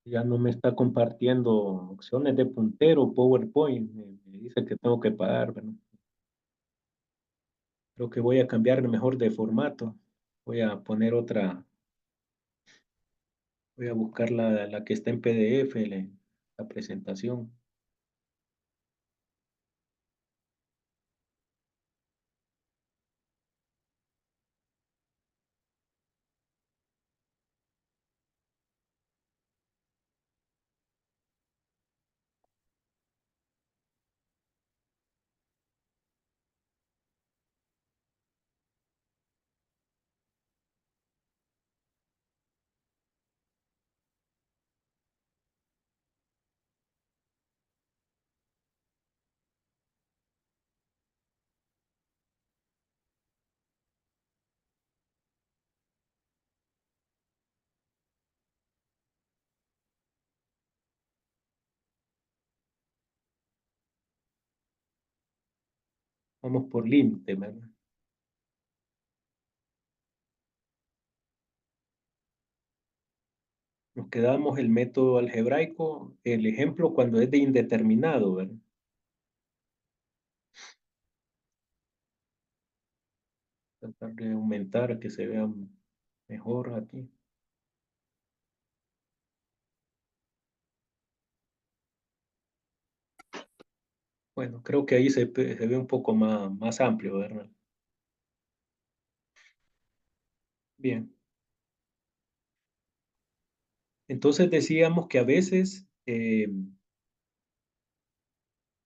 Ya no me está compartiendo opciones de puntero, PowerPoint. Me dice que tengo que pagar, ¿verdad? Creo que voy a cambiar mejor de formato. Voy a poner otra, voy a buscar la que está en PDF, la presentación. Vamos por límite, ¿verdad? Nos quedamos el método algebraico, el ejemplo cuando es de indeterminado, ¿verdad? Tratar de aumentar que se vea mejor aquí. Bueno, creo que ahí se ve un poco más amplio, ¿verdad? Bien. Entonces decíamos que a veces,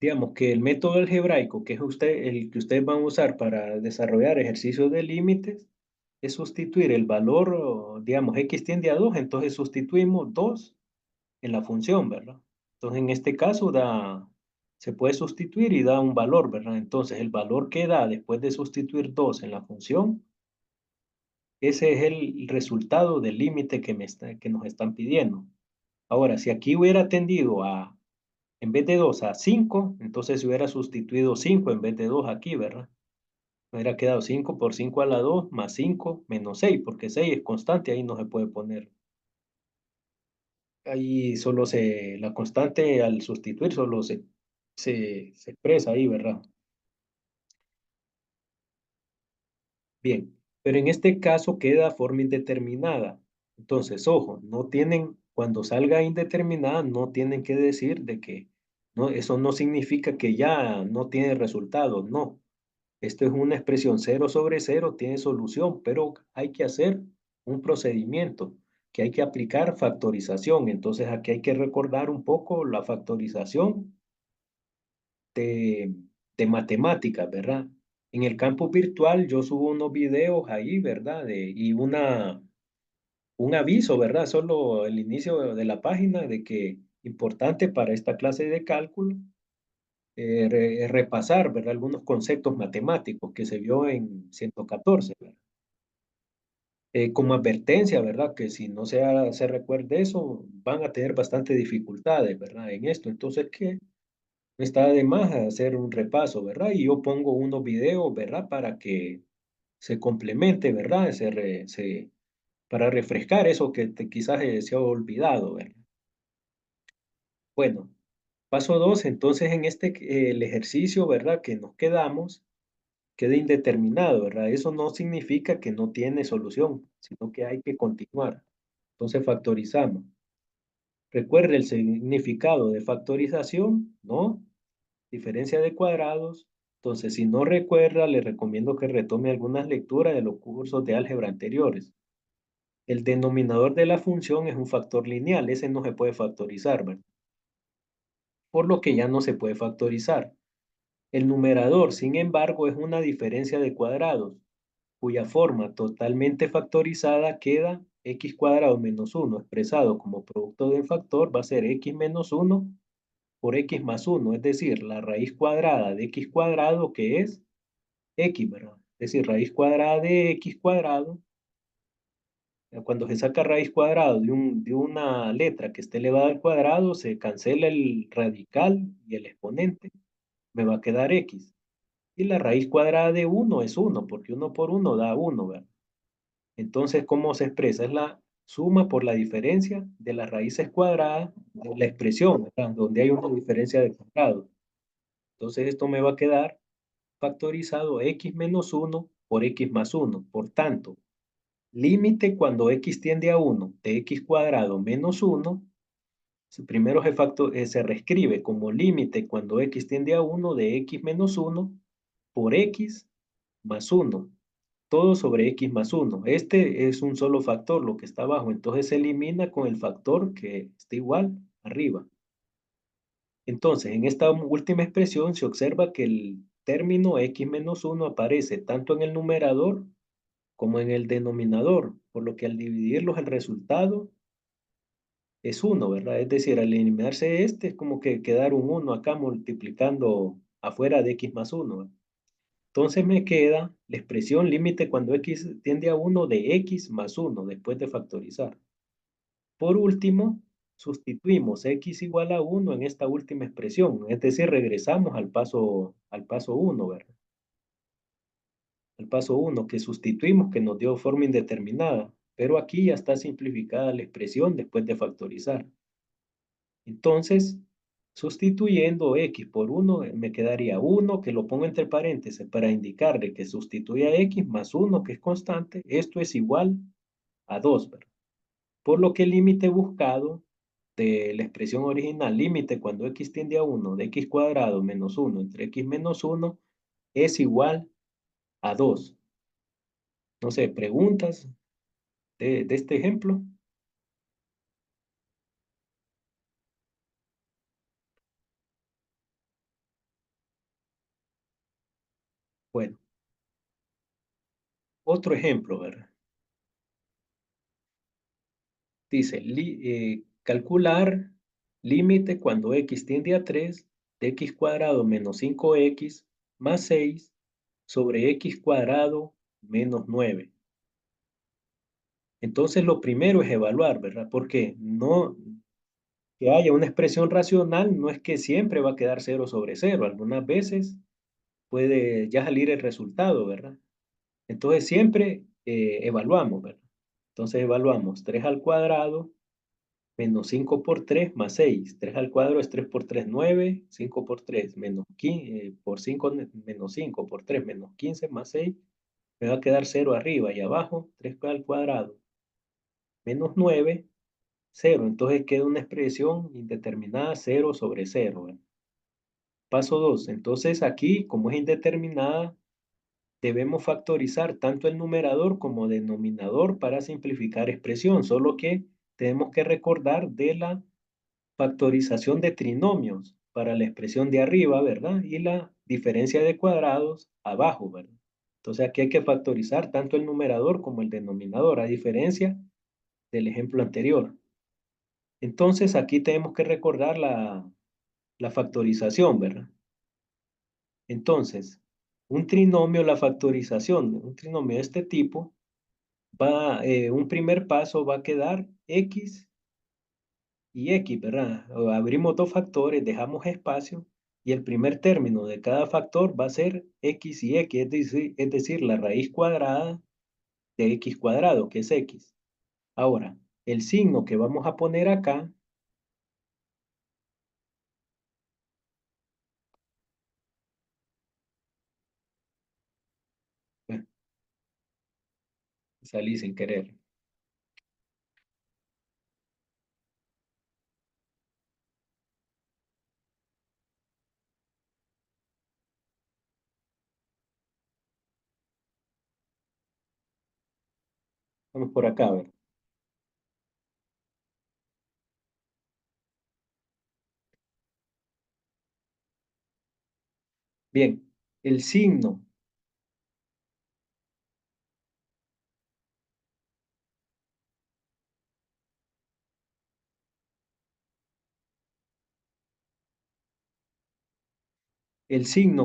digamos que el método algebraico, que es el que ustedes van a usar para desarrollar ejercicios de límites, es sustituir el valor, digamos, x tiende a 2, entonces sustituimos 2 en la función, ¿verdad? Entonces en este caso se puede sustituir y da un valor, ¿verdad? Entonces el valor que da después de sustituir 2 en la función, ese es el resultado del límite que nos están pidiendo. Ahora, si aquí hubiera tendido en vez de 2 a 5, entonces se hubiera sustituido 5 en vez de 2 aquí, ¿verdad? Me hubiera quedado 5 por 5 a la 2 más 5 menos 6, porque 6 es constante, ahí no se puede poner. Ahí la constante al sustituir solo se expresa ahí, ¿verdad? Bien, pero en este caso queda forma indeterminada. Entonces, ojo, cuando salga indeterminada, no tienen que decir de que, no, eso no significa que ya no tiene resultado, no. Esto es una expresión cero sobre cero, tiene solución, pero hay que hacer un procedimiento que hay que aplicar factorización. Entonces aquí hay que recordar un poco la factorización de, de matemáticas, ¿verdad? En el campo virtual yo subo unos videos ahí, ¿verdad? Y un aviso, ¿verdad? Solo el inicio de la página de que importante para esta clase de cálculo repasar, ¿verdad? Algunos conceptos matemáticos que se vio en 114, ¿verdad? Como advertencia, ¿verdad? Que si no se recuerde eso, van a tener bastante dificultades, ¿verdad? En esto. Entonces, que no está de más hacer un repaso, ¿verdad? Y yo pongo unos videos, ¿verdad? Para que se complemente, ¿verdad? Para refrescar eso que quizás se ha olvidado, ¿verdad? Bueno, paso 2, entonces el ejercicio, ¿verdad? Que nos queda indeterminado, ¿verdad? Eso no significa que no tiene solución, sino que hay que continuar. Entonces factorizamos. Recuerde el significado de factorización, ¿no? Diferencia de cuadrados. Entonces, si no recuerda, le recomiendo que retome algunas lecturas de los cursos de álgebra anteriores. El denominador de la función es un factor lineal, ese no se puede factorizar, ¿verdad? Por lo que ya no se puede factorizar. El numerador, sin embargo, es una diferencia de cuadrados, cuya forma totalmente factorizada queda x cuadrado menos 1 expresado como producto del factor va a ser x menos 1 por x más 1, es decir, la raíz cuadrada de x cuadrado que es x, ¿verdad? Es decir, raíz cuadrada de x cuadrado, cuando se saca raíz cuadrado de una letra que esté elevada al cuadrado, se cancela el radical y el exponente, me va a quedar x. Y la raíz cuadrada de 1 es 1, porque 1 por 1 da 1, ¿verdad? Entonces, ¿cómo se expresa? Es la suma por la diferencia de las raíces cuadradas de la expresión, ¿verdad? Donde hay una diferencia de cuadrado. Entonces esto me va a quedar factorizado x menos uno por x más uno. Por tanto, límite cuando x tiende a uno de x cuadrado menos uno. Primero se reescribe como límite cuando x tiende a uno de x menos uno por x más uno. Todo sobre x más uno. Este es un solo factor, lo que está abajo. Entonces se elimina con el factor que está igual arriba. Entonces, en esta última expresión se observa que el término x menos uno aparece tanto en el numerador como en el denominador, por lo que al dividirlos el resultado es uno, ¿verdad? Es decir, al eliminarse este es como que quedar un uno acá multiplicando afuera de x más uno. Entonces me queda la expresión límite cuando x tiende a uno de x más uno después de factorizar. Por último, sustituimos x igual a uno en esta última expresión, es decir, regresamos al paso uno, ¿verdad? Al paso uno que sustituimos que nos dio forma indeterminada, pero aquí ya está simplificada la expresión después de factorizar. Entonces, sustituyendo x por uno me quedaría uno que lo pongo entre paréntesis para indicarle que sustituye a x más uno que es constante. Esto es igual a 2, ¿verdad? Por lo que el límite buscado de la expresión original, límite cuando x tiende a uno de x cuadrado menos uno entre x menos uno es igual a 2. No sé, preguntas de este ejemplo. Bueno, otro ejemplo, ¿verdad? Dice, calcular límite cuando x tiende a 3 de x cuadrado menos 5x más 6 sobre x cuadrado menos 9. Entonces lo primero es evaluar, ¿verdad? Porque no que haya una expresión racional no es que siempre va a quedar cero sobre cero. Algunas veces puede ya salir el resultado, ¿verdad? Entonces siempre evaluamos, ¿verdad? Entonces evaluamos 3 al cuadrado menos 5 por 3 más 6. 3 al cuadrado es 3 por 3, 9. 5 por 3 menos 15, por 5 menos 5 por 3 menos 15 más 6. Me va a quedar 0 arriba y abajo 3 al cuadrado menos 9, 0. Entonces queda una expresión indeterminada 0 sobre 0. ¿Verdad? Paso 2. Entonces aquí, como es indeterminada, debemos factorizar tanto el numerador como denominador para simplificar expresión. Solo que tenemos que recordar de la factorización de trinomios para la expresión de arriba, ¿verdad? Y la diferencia de cuadrados abajo, ¿verdad? Entonces aquí hay que factorizar tanto el numerador como el denominador, a diferencia del ejemplo anterior. Entonces aquí tenemos que recordar la factorización, ¿verdad? Entonces, un trinomio, la factorización, un trinomio de este tipo, un primer paso va a quedar x y x, ¿verdad? Abrimos dos factores, dejamos espacio y el primer término de cada factor va a ser x y x, es decir, la raíz cuadrada de x cuadrado, que es x. Ahora, el signo que vamos a poner acá, bueno, salí sin querer. Vamos por acá, a ver. Bien, el signo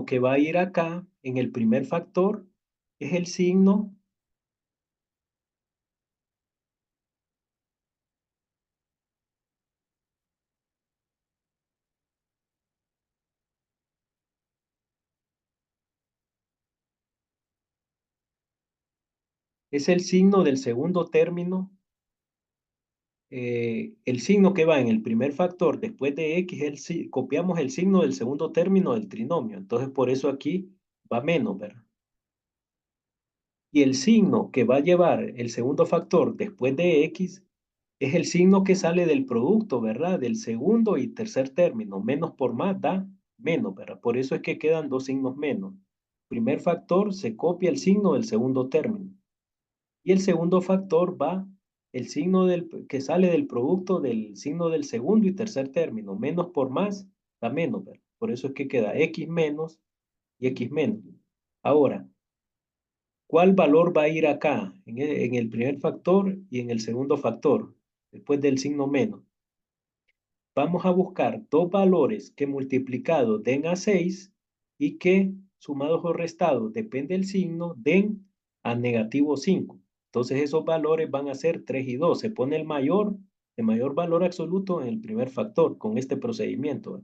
que va a ir acá en el primer factor es el signo, es el signo del segundo término el signo que va en el primer factor después de x, copiamos el signo del segundo término del trinomio. Entonces, por eso aquí va menos, ¿verdad? Y el signo que va a llevar el segundo factor después de x es el signo que sale del producto, ¿verdad? Del segundo y tercer término. Menos por más da menos, ¿verdad? Por eso es que quedan dos signos menos. Primer factor se copia el signo del segundo término. Y el segundo factor va el signo que sale del producto del signo del segundo y tercer término. Menos por más da menos, ¿verdad? Por eso es que queda x menos y x menos. Ahora, ¿cuál valor va a ir acá? En el primer factor y en el segundo factor, después del signo menos. Vamos a buscar dos valores que multiplicados den a 6 y que sumados o restados, depende del signo, den a negativo 5. Entonces esos valores van a ser 3 y 2. Se pone el mayor valor absoluto en el primer factor con este procedimiento.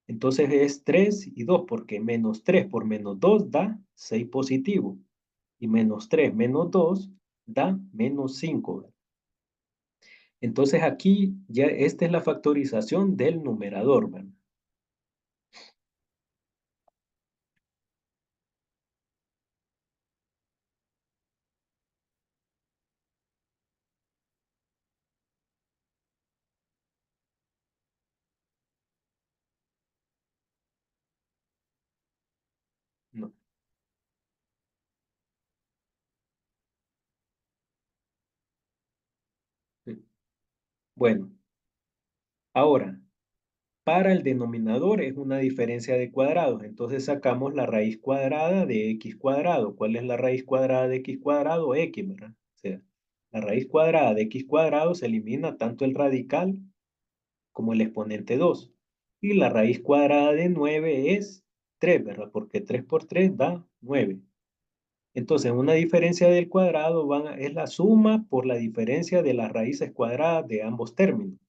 Entonces es 3 y 2 porque menos 3 por menos 2 da 6 positivo. Y menos 3 menos 2 da menos 5. Entonces aquí ya esta es la factorización del numerador, ¿verdad? No, sí. Bueno, ahora, para el denominador es una diferencia de cuadrados. Entonces sacamos la raíz cuadrada de x cuadrado. ¿Cuál es la raíz cuadrada de x cuadrado? X, ¿verdad? O sea, la raíz cuadrada de x cuadrado se elimina tanto el radical como el exponente 2. Y la raíz cuadrada de 9 es 3, ¿verdad? Porque 3 por 3 da 9. Entonces, una diferencia del cuadrado es la suma por la diferencia de las raíces cuadradas de ambos términos.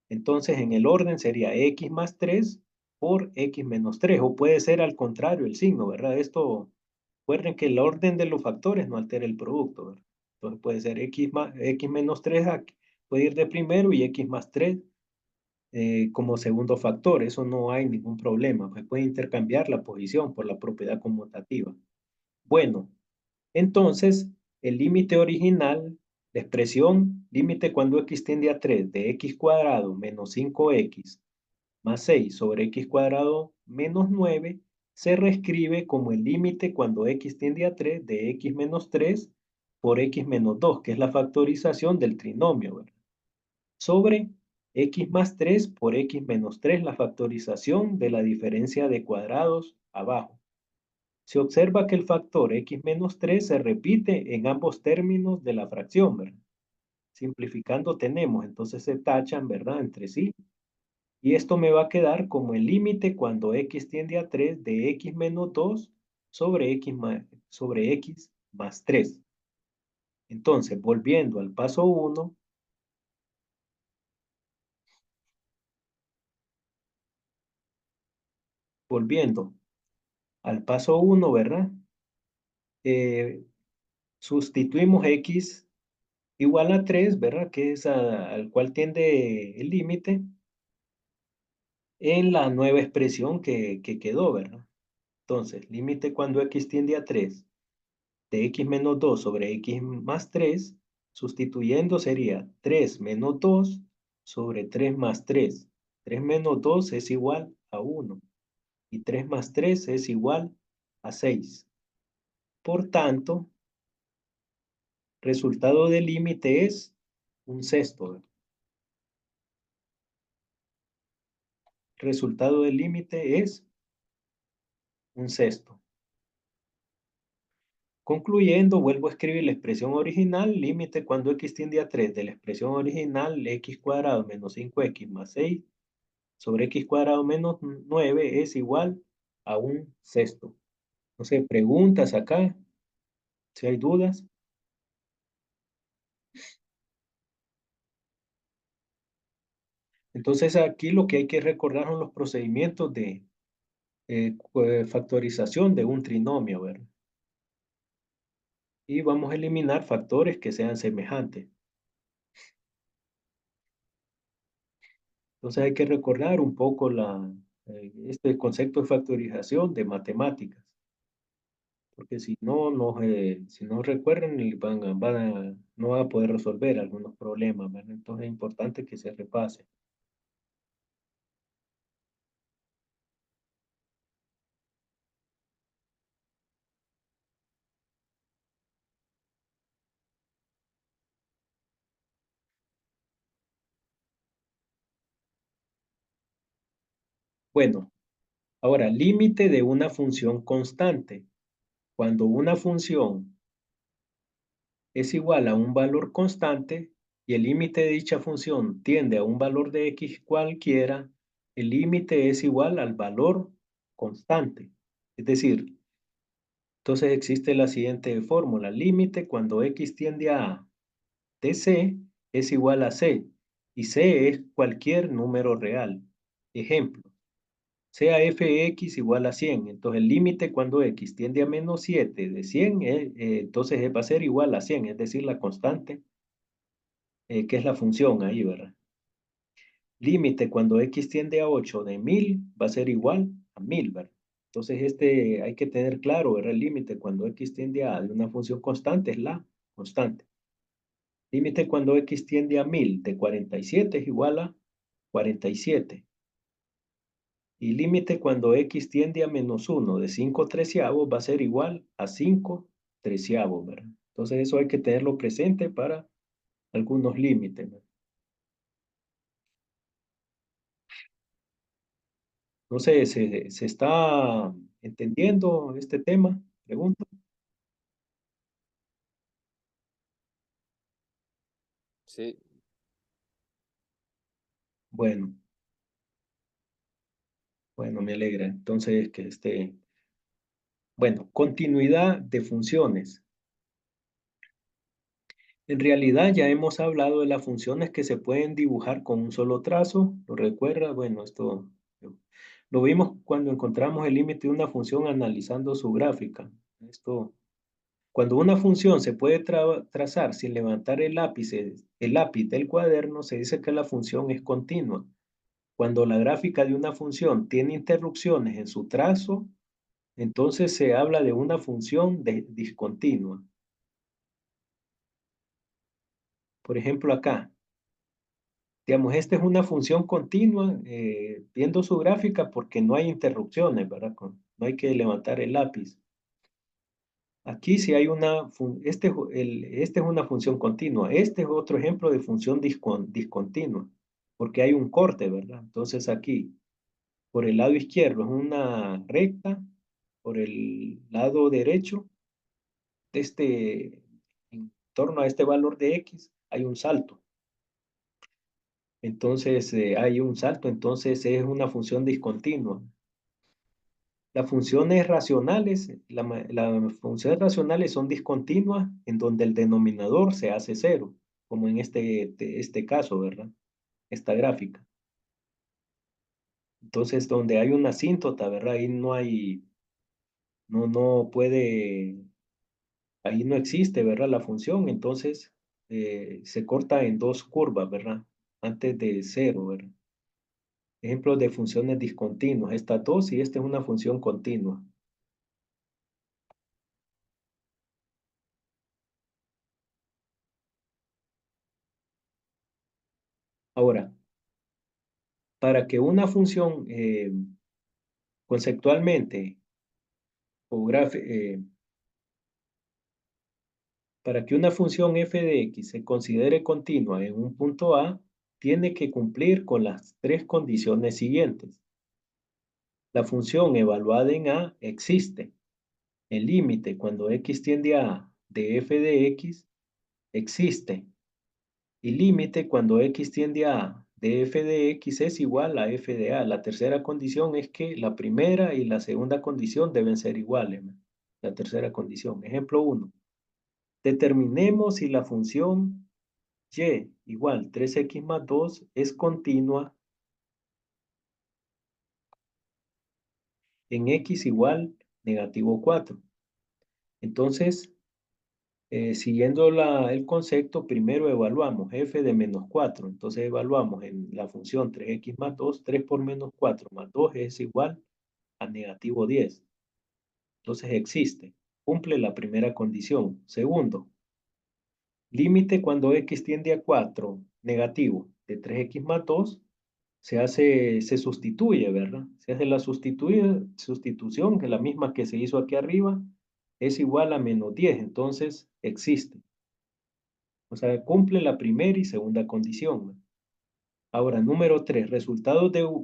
Entonces, en el orden sería x más 3 por x menos 3, o puede ser al contrario el signo, ¿verdad? Esto, recuerden que el orden de los factores no altera el producto, ¿verdad? Entonces puede ser x menos 3 puede ir de primero y x más 3 como segundo factor. Eso no hay ningún problema. Se puede intercambiar la posición por la propiedad conmutativa. Bueno, entonces, el límite original, la expresión límite cuando x tiende a 3 de x cuadrado menos 5x más 6 sobre x cuadrado menos 9 se reescribe como el límite cuando x tiende a 3 de x menos 3 por x menos 2, que es la factorización del trinomio, ¿verdad? Sobre x más 3 por x menos 3, la factorización de la diferencia de cuadrados abajo. Se observa que el factor x menos 3 se repite en ambos términos de la fracción, ¿verdad? Simplificando tenemos, entonces se tachan, ¿verdad? Entre sí. Y esto me va a quedar como el límite cuando x tiende a 3 de x menos 2 sobre x más 3. Entonces, volviendo al paso 1, volviendo al paso 1, ¿verdad? Eh, sustituimos x igual a 3, ¿verdad? Que es al cual tiende el límite en la nueva expresión que quedó, ¿verdad? Entonces, límite cuando x tiende a 3 de x menos 2 sobre x más 3, sustituyendo sería 3 menos 2 sobre 3 más 3. 3 menos 2 es igual a 1 y 3 más 3 es igual a 6. Por tanto, resultado del límite es un sexto, ¿verdad? Resultado del límite es un sexto. Concluyendo, vuelvo a escribir la expresión original, límite cuando x tiende a 3 de la expresión original x cuadrado menos 5x más 6 sobre x cuadrado menos 9 es igual a un sexto. No sé, preguntas acá, si hay dudas. Entonces aquí lo que hay que recordar son los procedimientos de factorización de un trinomio, ¿verdad? Y vamos a eliminar factores que sean semejantes. Entonces hay que recordar un poco este concepto de factorización de matemáticas, porque si no, si no recuerdan, no van a poder resolver algunos problemas, ¿verdad? Entonces es importante que se repase. Bueno, ahora, límite de una función constante. Cuando una función es igual a un valor constante y el límite de dicha función tiende a un valor de x cualquiera, el límite es igual al valor constante. Es decir, entonces existe la siguiente fórmula. Límite cuando x tiende a A de c es igual a c y c es cualquier número real. Ejemplo, sea f(x) igual a 100. Entonces el límite cuando x tiende a menos 7 de 100, entonces va a ser igual a 100, es decir, la constante, que es la función ahí, ¿verdad? Límite cuando x tiende a 8 de 1000 va a ser igual a 1000, ¿verdad? Entonces hay que tener claro, ¿verdad? El límite cuando x tiende a de una función constante es la constante. Límite cuando x tiende a 1000 de 47 es igual a 47. Y límite cuando x tiende a menos 1 de 5 treceavos va a ser igual a 5 treceavos, ¿verdad? Entonces eso hay que tenerlo presente para algunos límites, ¿verdad? No sé, ¿se está entendiendo este tema? Pregunto. Sí, Bueno, bueno, me alegra. Entonces, bueno, continuidad de funciones. En realidad ya hemos hablado de las funciones que se pueden dibujar con un solo trazo. ¿Lo recuerda? Bueno, esto lo vimos cuando encontramos el límite de una función analizando su gráfica. Cuando una función se puede trazar sin levantar el lápiz del cuaderno, se dice que la función es continua. Cuando la gráfica de una función tiene interrupciones en su trazo, entonces se habla de una función discontinua. Por ejemplo, acá, digamos, esta es una función continua, viendo su gráfica porque no hay interrupciones, ¿verdad? No hay que levantar el lápiz. Aquí sí hay este es una función continua. Este es otro ejemplo de función discontinua, porque hay un corte, ¿verdad? Entonces aquí, por el lado izquierdo es una recta, por el lado derecho, de en torno a este valor de x, hay un salto. Entonces, hay un salto, entonces es una función discontinua. Las funciones racionales, las funciones racionales son discontinuas en donde el denominador se hace cero, como en este caso, ¿verdad? Esta gráfica. Entonces, donde hay una asíntota, ¿verdad? Ahí no puede, ahí no existe, ¿verdad? La función, entonces se corta en dos curvas, ¿verdad? Antes de cero, ¿verdad? Ejemplos de funciones discontinuas, estas dos y esta es una función continua. Ahora, para que una función conceptualmente o para que una función f de x se considere continua en un punto A, tiene que cumplir con las tres condiciones siguientes. La función evaluada en A existe. El límite cuando x tiende a A de f de x existe. Y límite cuando x tiende a A de f de x es igual a f de A. La tercera condición es que la primera y la segunda condición deben ser iguales, ¿no? La tercera condición. Ejemplo 1. Determinemos si la función y igual 3x más 2 es continua en x igual negativo 4. Entonces, Siguiendo el concepto, primero evaluamos f de menos 4. Entonces evaluamos en la función 3x más 2, 3 por menos 4 más 2 es igual a negativo 10. Entonces existe, cumple la primera condición. Segundo, límite cuando x tiende a 4, negativo, de 3x más 2, se sustituye, ¿verdad? Se hace la sustitución, que es la misma que se hizo aquí arriba, es igual a menos 10, entonces existe. O sea, cumple la primera y segunda condición, ¿no? Ahora, número 3,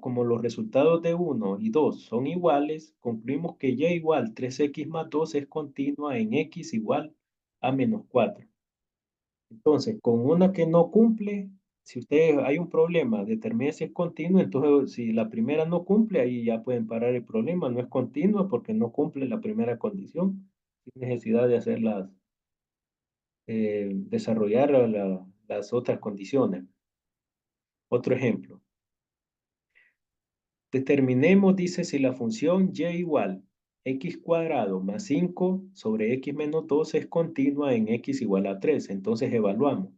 como los resultados de 1 y 2 son iguales, concluimos que y igual 3x más 2 es continua en x igual a menos 4. Entonces, con una que no cumple, si ustedes hay un problema, determine si es continua, entonces si la primera no cumple, ahí ya pueden parar el problema, no es continua porque no cumple la primera condición, sin necesidad de desarrollar las otras condiciones. Otro ejemplo. Determinemos, dice, si la función y igual x cuadrado más 5 sobre x menos 2 es continua en x igual a 3. Entonces evaluamos.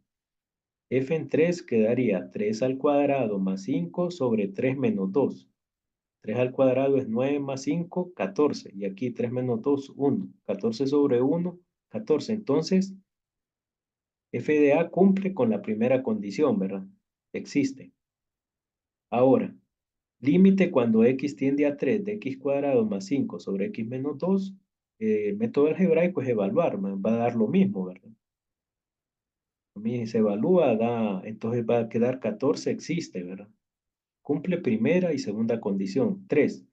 F en 3 quedaría 3 al cuadrado más 5 sobre 3 menos 2. 3 al cuadrado es 9 más 5, 14. Y aquí 3 menos 2, 1. 14 sobre 1, 14. Entonces, f de a cumple con la primera condición, ¿verdad? Existe. Ahora, límite cuando x tiende a 3 de x cuadrado más 5 sobre x menos 2. El método algebraico es evaluar, va a dar lo mismo, ¿verdad? A mí se evalúa, entonces va a quedar 14, existe, ¿verdad? Cumple primera y segunda condición. 3.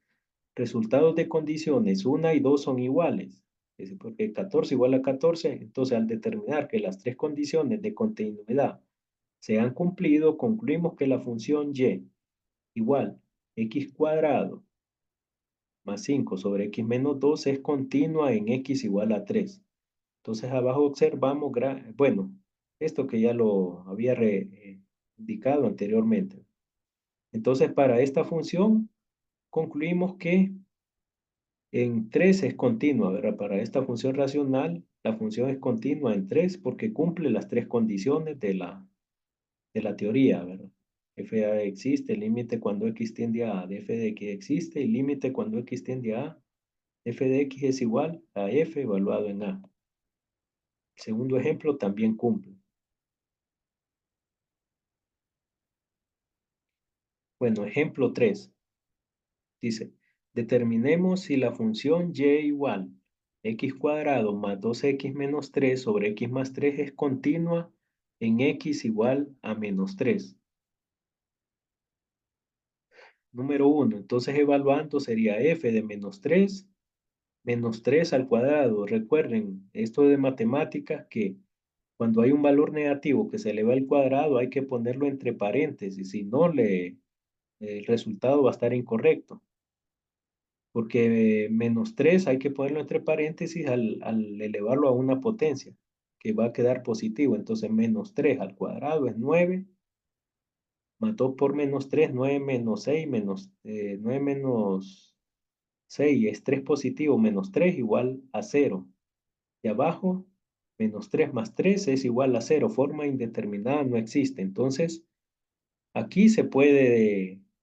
Resultados de condiciones 1 y 2 son iguales. Es porque 14 igual a 14, entonces al determinar que las tres condiciones de continuidad se han cumplido, concluimos que la función y igual x cuadrado más 5 sobre x menos 2 es continua en x igual a 3. Entonces abajo observamos, bueno, esto que ya lo había indicado anteriormente. Entonces para esta función concluimos que en 3 es continua, ¿verdad? Para esta función racional, la función es continua en 3 porque cumple las tres condiciones de la teoría, ¿verdad? F de A existe, límite cuando x tiende a de f de x existe y límite cuando x tiende a f de x es igual a f evaluado en A. El segundo ejemplo también cumple. Bueno, ejemplo 3. Dice, determinemos si la función y igual x cuadrado más 2x menos 3 sobre x más 3 es continua en x igual a menos 3. Número 1, entonces evaluando sería f de menos 3 al cuadrado. Recuerden, esto de matemáticas que cuando hay un valor negativo que se eleva al cuadrado hay que ponerlo entre paréntesis, si no el resultado va a estar incorrecto. Porque menos 3 hay que ponerlo entre paréntesis al elevarlo a una potencia, que va a quedar positivo. Entonces, menos 3 al cuadrado es 9, más 2 por menos 3, 9 menos 6, 9 menos 6 es 3 positivo, menos 3 igual a 0. Y abajo, menos 3 más 3 es igual a 0. Forma indeterminada no existe. Entonces, aquí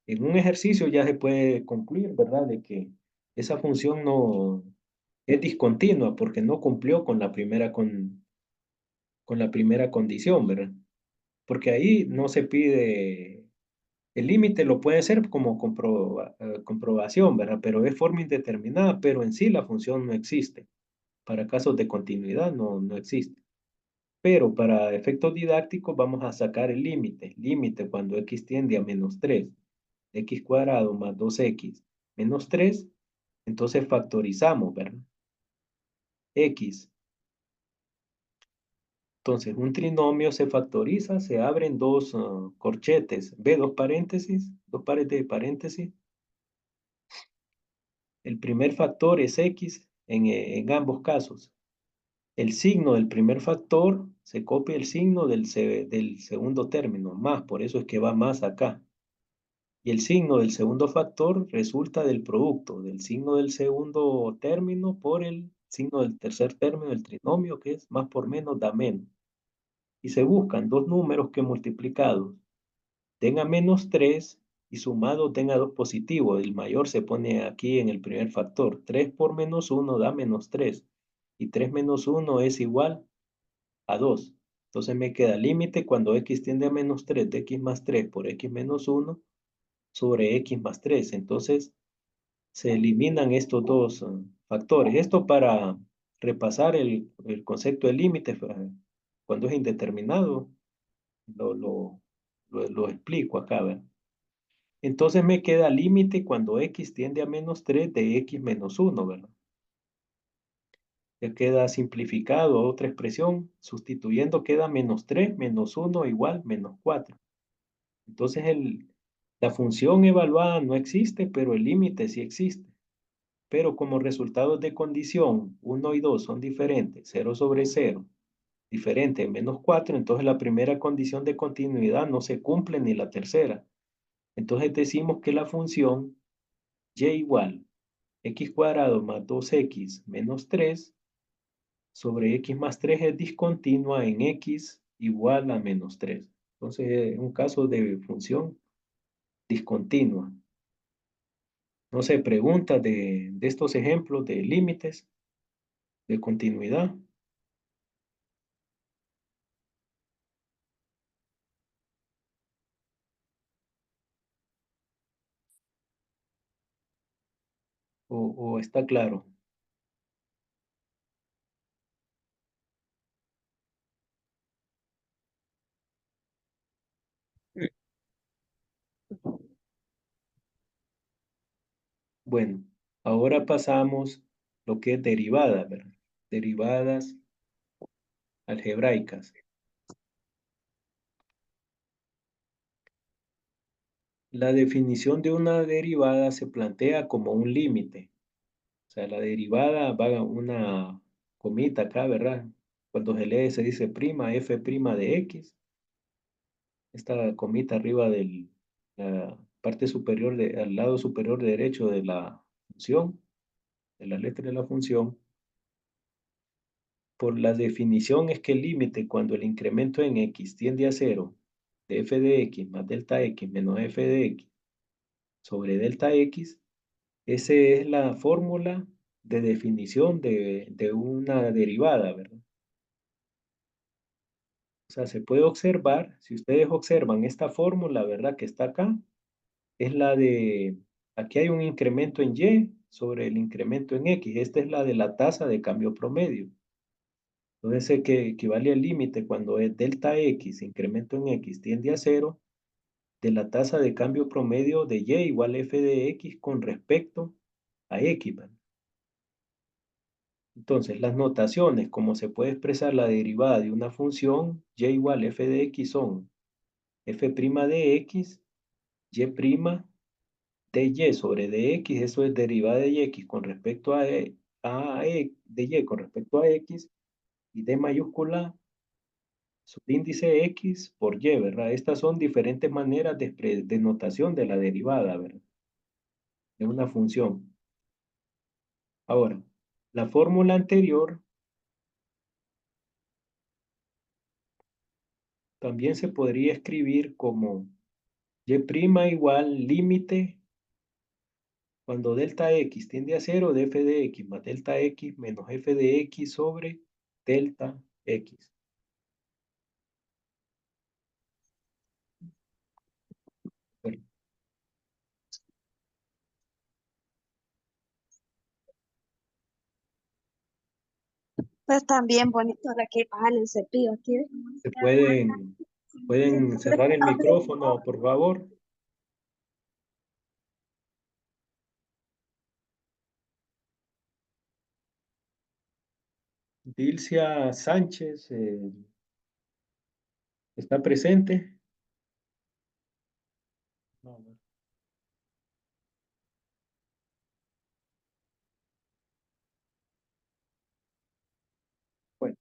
en un ejercicio ya se puede concluir, ¿verdad? De que esa función no es discontinua porque no cumplió con la primera condición, ¿verdad? Porque ahí no se pide, el límite lo puede ser como comprobación, ¿verdad? Pero es forma indeterminada, pero en sí la función no existe. Para casos de continuidad no existe. Pero para efectos didácticos vamos a sacar el límite. Límite cuando x tiende a menos 3, x cuadrado más 2x menos 3, entonces factorizamos, ¿verdad? X. Entonces, un trinomio se factoriza, se abren dos corchetes, ve dos paréntesis, dos pares de paréntesis. El primer factor es X en ambos casos. El signo del primer factor se copia el signo del segundo término, más, por eso es que va más acá. Y el signo del segundo factor resulta del producto del signo del segundo término por el signo del tercer término del trinomio, que es más por menos da menos. Y se buscan dos números que multiplicados den a menos 3 y sumados den a 2 positivo. El mayor se pone aquí en el primer factor. 3 por menos uno da menos 3. Y 3 menos uno es igual a 2. Entonces me queda límite cuando x tiende a menos 3 de x más 3 por x menos uno sobre x más 3. Entonces se eliminan estos dos factores. Esto para repasar el concepto de límite cuando es indeterminado, lo, lo, lo explico acá, ¿verdad? Entonces me queda límite cuando x tiende a menos 3 de x menos uno, ¿verdad? Ya queda simplificado a otra expresión, sustituyendo queda menos 3 menos uno igual menos 4. Entonces la función evaluada no existe, pero el límite sí existe. Pero como resultados de condición uno y 2 son diferentes, 0 sobre 0, diferente en menos 4, entonces la primera condición de continuidad no se cumple ni la tercera. Entonces decimos que la función y igual x cuadrado más 2x menos 3 sobre x más 3 es discontinua en x igual a menos 3. Entonces, es un caso de función discontinua. No se pregunta de estos ejemplos de límites de continuidad o está claro. Bueno, ahora pasamos lo que es derivada, ¿verdad? Derivadas algebraicas. La definición de una derivada se plantea como un límite. O sea, la derivada va una comita acá, ¿verdad? Cuando se lee se dice prima, f prima de x. Esta comita arriba de la parte superior, al lado superior derecho de la función, de la letra de la función. Por la definición es que el límite cuando el incremento en x tiende a cero de f de x más delta x menos f de x sobre delta x, esa es la fórmula de definición de una derivada, ¿verdad? O sea, se puede observar, si ustedes observan esta fórmula, ¿verdad? Que está acá, es la de, aquí hay un incremento en Y sobre el incremento en X. Esta es la de la tasa de cambio promedio. Entonces, el que equivale al límite cuando es delta X, incremento en X, tiende a cero, de la tasa de cambio promedio de Y igual a f de X con respecto a X, ¿verdad? Entonces, las notaciones, como se puede expresar la derivada de una función, y igual f de x son f' de x, y' de y sobre dx, eso es derivada de x con respecto de y con respecto a x, y d mayúscula subíndice x por y, ¿verdad? Estas son diferentes maneras de notación de la derivada, ¿verdad? De una función. Ahora, la fórmula anterior también se podría escribir como y' igual límite cuando delta x tiende a cero de f de x más delta x menos f de x sobre delta x. Bueno, Pues también bonito la que baja el cepillo aquí. se pueden cerrar el micrófono, por favor. Dilcia Sánchez, ¿está presente? No, no. Bueno,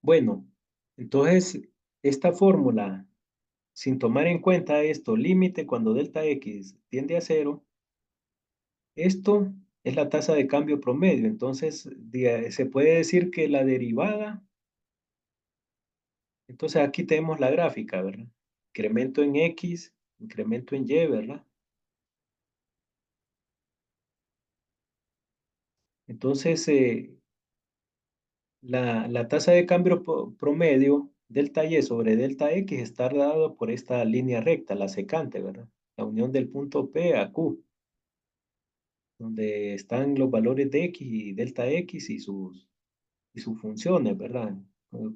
Bueno, entonces esta fórmula, sin tomar en cuenta esto, límite cuando delta x tiende a cero, esto es la tasa de cambio promedio. Entonces, se puede decir que la derivada, entonces aquí tenemos la gráfica, ¿verdad? Incremento en X, incremento en Y, ¿verdad? Entonces, la tasa de cambio promedio, delta Y sobre delta X, está dado por esta línea recta, la secante, ¿verdad? La unión del punto P a Q, donde están los valores de X y delta X y sus funciones, ¿verdad?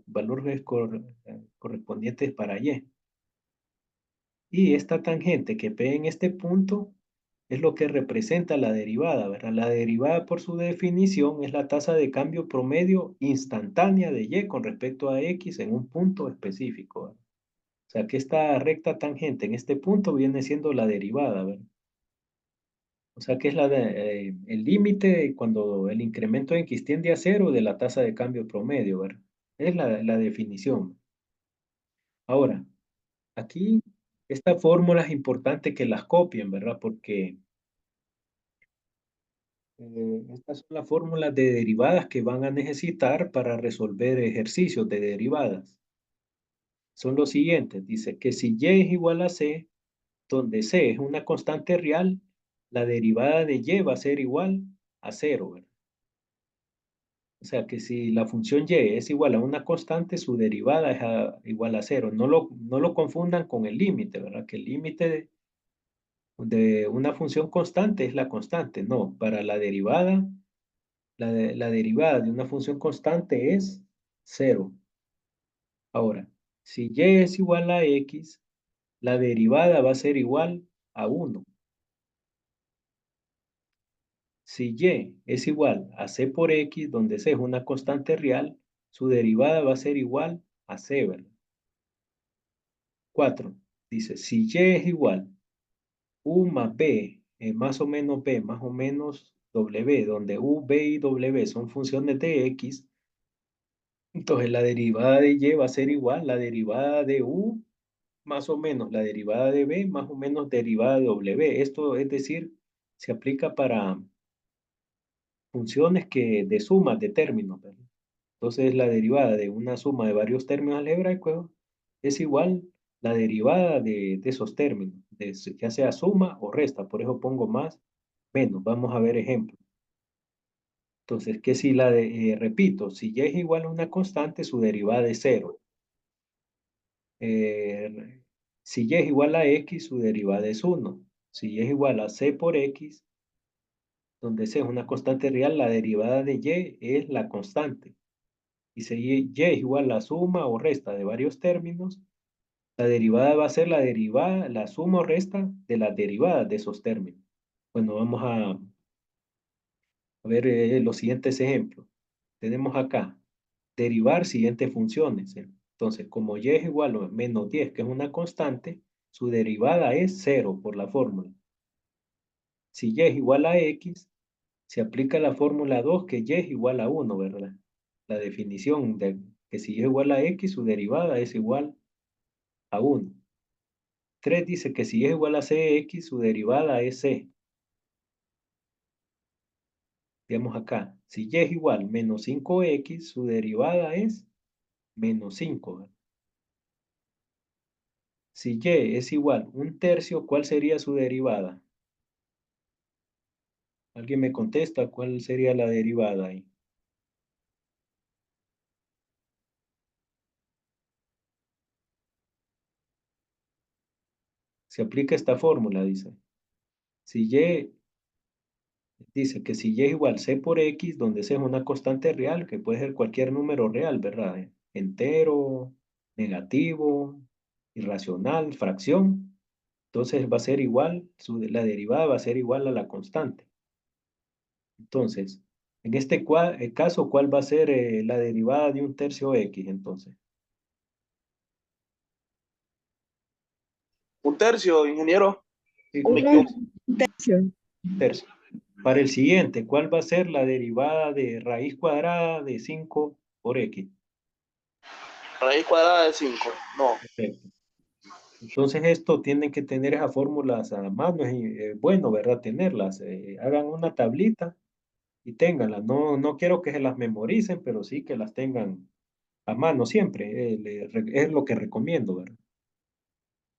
Valores correspondientes para Y. Y esta tangente que P en este punto es lo que representa la derivada, ¿verdad? La derivada, por su definición, es la tasa de cambio promedio instantánea de Y con respecto a X en un punto específico, ¿verdad? O sea, que esta recta tangente en este punto viene siendo la derivada, ¿verdad? O sea, que es el límite cuando el incremento en X tiende a cero de la tasa de cambio promedio, ¿verdad? Es la definición. Ahora, aquí, esta fórmula es importante que las copien, ¿verdad? Porque estas son las fórmulas de derivadas que van a necesitar para resolver ejercicios de derivadas. Son los siguientes. Dice que si y es igual a c, donde c es una constante real, la derivada de y va a ser igual a cero, ¿verdad? O sea que si la función y es igual a una constante, su derivada es igual a cero. No lo confundan con el límite, ¿verdad? Que el límite de una función constante es la constante. No, para la derivada, la derivada de una función constante es cero. Ahora, si y es igual a x, la derivada va a ser igual a 1. Si y es igual a c por x, donde c es una constante real, su derivada va a ser igual a c, ¿verdad? 4. Dice, si y es igual u más b, más o menos b, más o menos w, donde u, b y w son funciones de x, entonces la derivada de y va a ser igual la derivada de u más o menos la derivada de b más o menos derivada de w. Esto es decir, se aplica para funciones que de sumas de términos, ¿verdad? Entonces la derivada de una suma de varios términos algebraicos es igual la derivada de esos términos, ya sea suma o resta. Por eso pongo más, menos. Vamos a ver ejemplos. Entonces, que si repito, si y es igual a una constante, su derivada es cero. Si y es igual a x, su derivada es 1. Si y es igual a c por x, donde c es una constante real, la derivada de y es la constante. Y si y es igual a la suma o resta de varios términos, la derivada va a ser la suma o resta de las derivadas de esos términos. Bueno, vamos a ver los siguientes ejemplos. Tenemos acá, derivar siguientes funciones. Entonces, como y es igual a menos 10, que es una constante, su derivada es cero por la fórmula. Si y es igual a x, se aplica la fórmula 2, que y es igual a 1, ¿verdad? La definición de que si y es igual a x, su derivada es igual a 1. 3 dice que si y es igual a cx, su derivada es c. Veamos acá, si y es igual a menos 5x, su derivada es menos 5, ¿verdad? Si y es igual a un tercio, ¿cuál sería su derivada? ¿Alguien me contesta cuál sería la derivada ahí? Se aplica esta fórmula, dice. Si y dice que si y es igual a c por x, donde c es una constante real, que puede ser cualquier número real, ¿verdad? Entero, negativo, irracional, fracción. Entonces va a ser igual, la derivada va a ser igual a la constante. Entonces, en este caso, ¿cuál va a ser la derivada de un tercio x entonces? Un tercio, ingeniero. Sí, Un correcto. Un tercio. Tercio. Para el siguiente, ¿cuál va a ser la derivada de raíz cuadrada de 5 por x? Raíz cuadrada de 5. No. Perfecto. Entonces esto tienen que tener esas fórmulas a mano, es bueno, ¿verdad? Tenerlas. Hagan una tablita y ténganlas. No, no quiero que se las memoricen, pero sí que las tengan a mano siempre. Es lo que recomiendo, ¿verdad?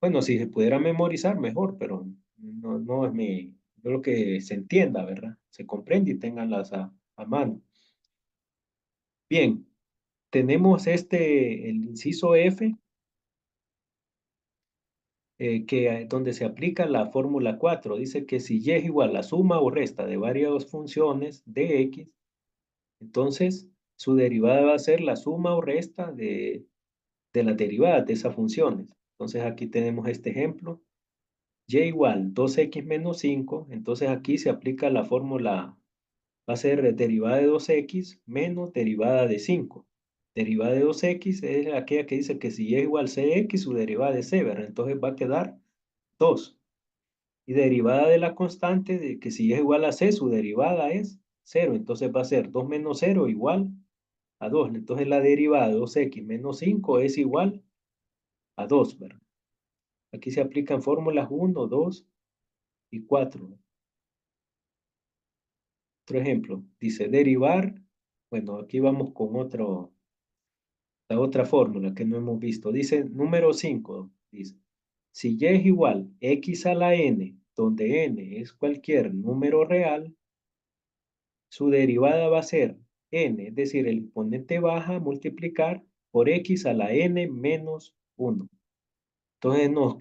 Bueno, si se pudiera memorizar, mejor, pero no, no es mi, yo lo que se entienda, ¿verdad? Se comprende y ténganlas a mano. Bien, tenemos el inciso F, donde se aplica la fórmula 4. Dice que si y es igual a la suma o resta de varias funciones de x, entonces su derivada va a ser la suma o resta de las derivadas de esas funciones. Entonces aquí tenemos este ejemplo. Y igual 2x menos 5, entonces aquí se aplica la fórmula, va a ser derivada de 2x menos derivada de 5. Derivada de 2x es aquella que dice que si y es igual a cx, su derivada de c, ¿verdad? Entonces va a quedar 2. Y derivada de la constante de que si y es igual a c, su derivada es 0. Entonces va a ser 2 menos 0 igual a 2. Entonces la derivada de 2x menos 5 es igual a 2, ¿verdad? Aquí se aplican fórmulas 1, 2 y 4. Otro ejemplo, dice derivar, bueno, aquí vamos con la otra fórmula que no hemos visto. Dice número 5, dice, si y es igual x a la n, donde n es cualquier número real, su derivada va a ser n, es decir, el exponente baja a multiplicar por x a la n menos 1. Entonces nos